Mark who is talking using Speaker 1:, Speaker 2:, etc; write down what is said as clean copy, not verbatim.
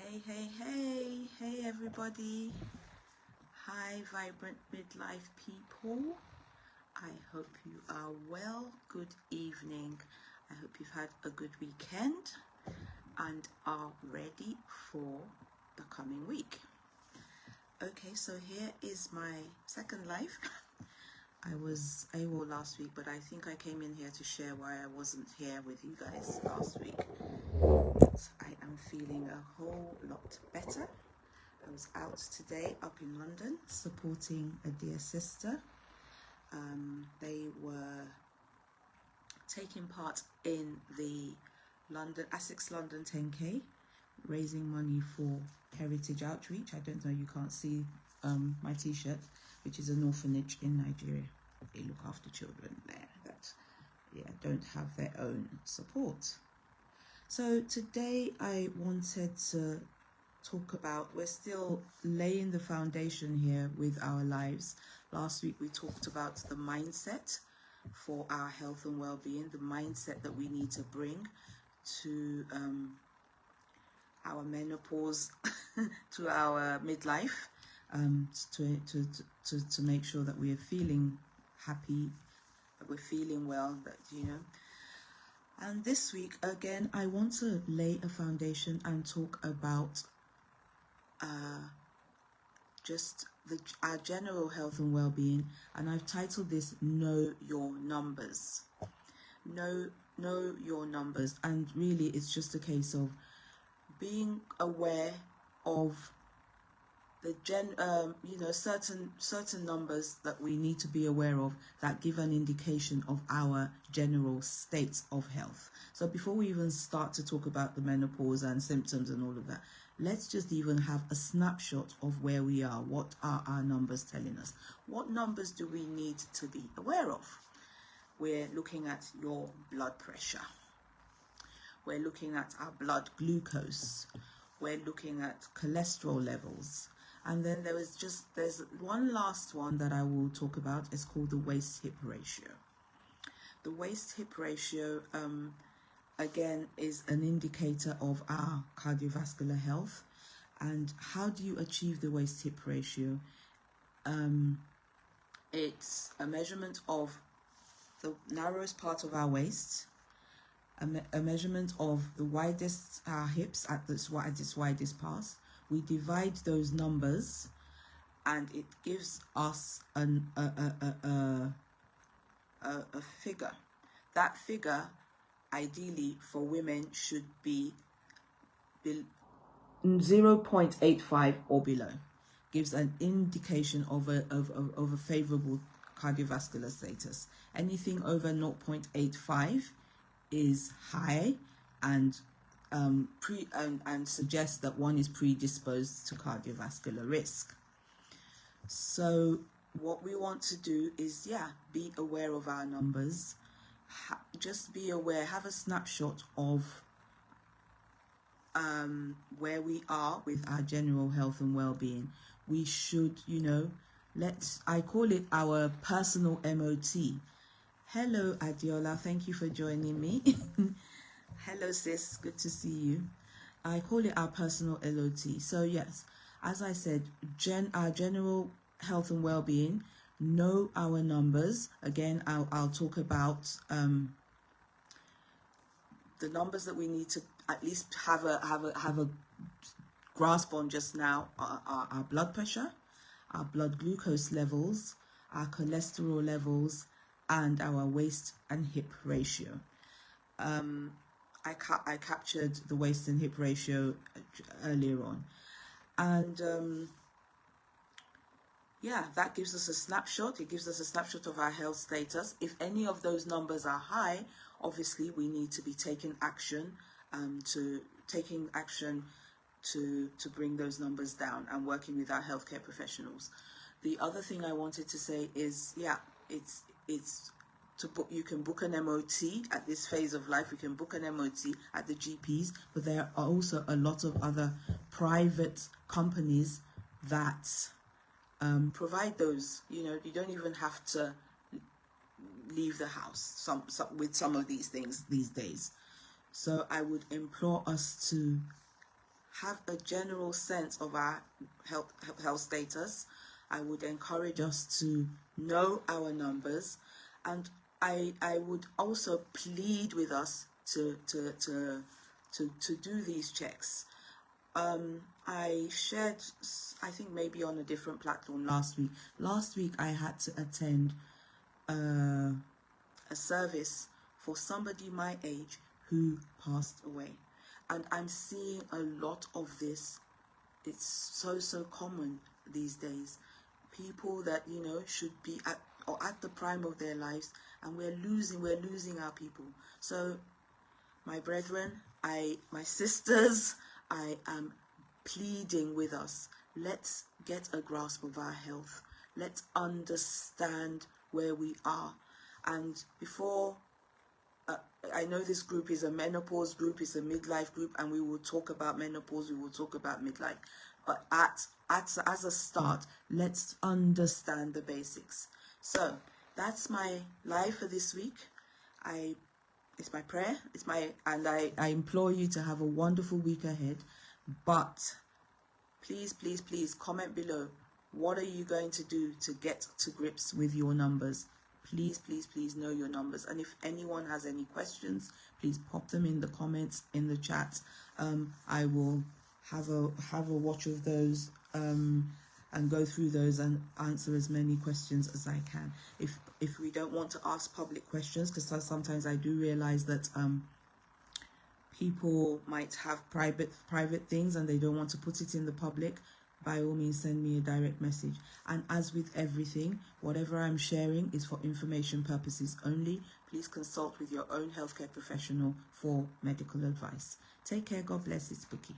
Speaker 1: Hey everybody. Hi vibrant midlife people. I hope you are well. Good evening. I hope you've had a good weekend and are ready for the coming week. Okay, so here is my second live. I was AWOL last week, but I think I came in here to share why I wasn't here with you guys last week. But I am feeling a whole lot better. I was out today up in London supporting a dear sister. They were taking part in the Essex London 10K, raising money for Heritage Outreach. I don't know, you can't see my t-shirt, which is an orphanage in Nigeria. They look after children there that don't have their own support. So today I wanted to talk about, we're still laying the foundation here with our lives. Last week we talked about the mindset for our health and well-being, the mindset that we need to bring to our menopause, to our midlife, to make sure that we are feeling happy, that we're feeling well, that And this week again, I want to lay a foundation and talk about just our general health and well-being, and I've titled this "Know Your Numbers." Know your numbers, and really, it's just a case of being aware of the certain numbers that we need to be aware of that give an indication of our general state of health. So before we even start to talk about the menopause and symptoms and all of that, let's just even have a snapshot of where we are. What are our numbers telling us? What numbers do we need to be aware of? We're looking at your blood pressure. We're looking at our blood glucose. We're looking at cholesterol levels. And then there's one last one that I will talk about. It's called the waist-hip ratio. The waist-hip ratio, again, is an indicator of our cardiovascular health. And how do you achieve the waist-hip ratio? It's a measurement of the narrowest part of our waist, a measurement of the widest our hips at its widest part. We divide those numbers, and it gives us a figure. That figure, ideally for women, should be 0.85 or below. Gives an indication of a favorable cardiovascular status. Anything over 0.85 is high and suggests that one is predisposed to cardiovascular risk. So what we want to do is, be aware of our numbers. Just be aware, have a snapshot of where we are with our general health and well-being. We should, I call it our personal MOT. Hello, Adiola. Thank you for joining me. Hello, sis. Good to see you. I call it our personal LOT. So, yes, as I said, our general health and well-being, know our numbers. Again, I'll talk about the numbers that we need to at least have a grasp on just now. Our blood pressure, our blood glucose levels, our cholesterol levels, and our waist and hip ratio. I captured the waist and hip ratio earlier on, and that gives us a snapshot. It gives us a snapshot of our health status. If any of those numbers are high, obviously we need to be taking action to bring those numbers down and working with our healthcare professionals. The other thing I wanted to say is, it's to book. You can book an MOT at this phase of life. You can book an MOT at the GPs, but there are also a lot of other private companies that provide those. You don't even have to leave the house with some of these things these days. So I would implore us to have a general sense of our health status. I would encourage us to know our numbers, and I would also plead with us to do these checks. I shared, I think maybe on a different platform last week. Last week I had to attend a service for somebody my age who passed away, and I'm seeing a lot of this. It's so common these days. People that, you know, should be at the prime of their lives, and we're losing our people. So my brethren, my sisters, I am pleading with us. Let's get a grasp of our health. Let's understand where we are. And before, I know this group is a menopause group, it's a midlife group, and we will talk about menopause, we will talk about midlife. But as a start, let's understand the basics. So that's my life for this week. It's my prayer, I implore you to have a wonderful week ahead. But please comment below. What are you going to do to get to grips with your numbers? Please know your numbers. And if anyone has any questions, please pop them in the comments, in the chat. I will have a watch of those and go through those and answer as many questions as I can. If we don't want to ask public questions, because sometimes I do realize that people might have private things and they don't want to put it in the public, by all means send me a direct message. And as with everything, whatever I'm sharing is for information purposes only. Please consult with your own healthcare professional for medical advice. Take care. God bless. It's Bookie.